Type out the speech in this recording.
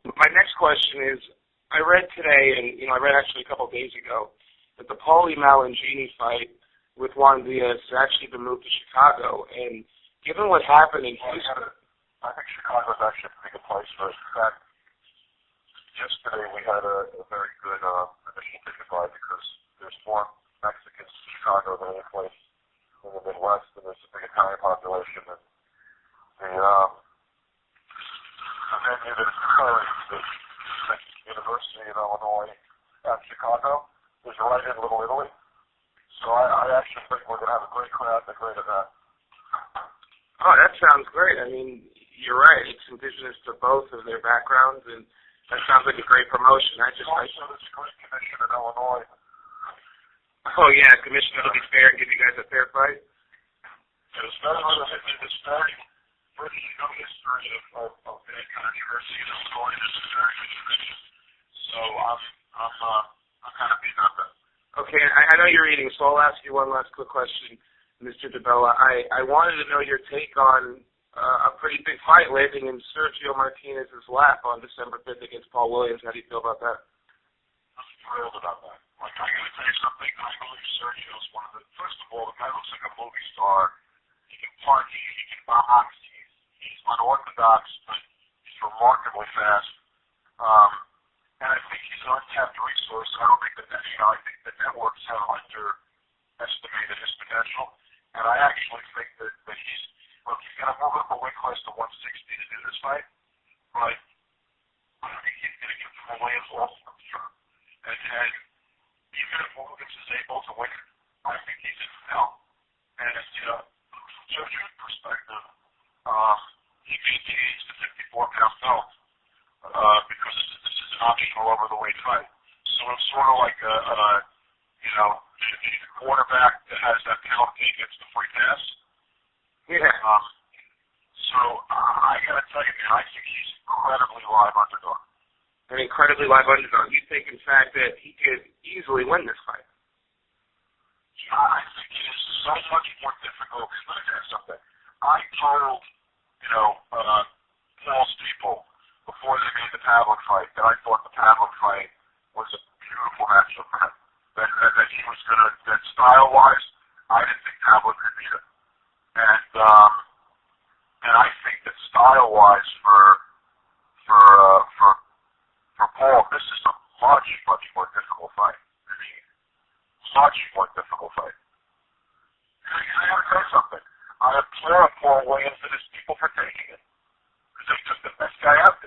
My next question is, I read today, and I read actually a couple of days ago, that the Paulie Malignini fight with Juan Diaz has actually been moved to Chicago. And given what happened in Houston, I think Chicago's actually a pretty good place for us. In fact, yesterday we had a very good initial ticket buy because there's more Mexicans in Chicago than any place in the Midwest, and there's a big Italian population. And the venue that is occurring, the University of Illinois at Chicago, is right in Little Italy. So I actually think we're going to have a great crowd and a great event. Oh, that sounds great. I mean, you're right. It's indigenous to both of their backgrounds, and that sounds like a great promotion. Also, there's a great commission in Illinois. Oh, yeah, commission that'll be fair and give you guys a fair fight? There's very no history of bad controversy in Illinois. This is very good commission. So I'm kind of being up there. Okay, I know you're eating, so I'll ask you one last quick question, Mr. DiBella. I wanted to know your take on a pretty big fight landing in Sergio Martinez's lap on December 5th against Paul Williams. How do you feel about that? I'm thrilled about that. Like, I got to tell you something. I believe Sergio's one of the, first of all, the guy looks like a movie star. He can punch, he can box, he's unorthodox, but he's remarkably fast. And I think he's an untapped resource. I don't think I think the networks have underestimated his potential. And I actually think that he's going to move up a weight class to 160 to do this fight. But I think he's going to get Paul Williams also strong. And even if Williams is able to win, I think he's in hell. And from Sergio's perspective, he maintains the 54-pound belt because this is an optional over-the-weight fight. So it's sort of like the quarterback that has that penalty against the free pass. Yeah. So I got to tell you, man, I think he's incredibly live underdog. An incredibly live underdog. You think, in fact, that he could easily win this fight? Yeah, I think it is so much more difficult. Let me tell you something. I told, Paul's people before they made the Pavlik fight that I thought the Pavlik fight was a beautiful matchup for him. That he was going to, that style-wise, I didn't think Pavlik could beat him. And I think that style-wise for Paul, this is a much more difficult fight. I mean, much more difficult fight. And I got to tell you something. I applaud Paul Williams and his people for taking it. Because he's just the best guy out there.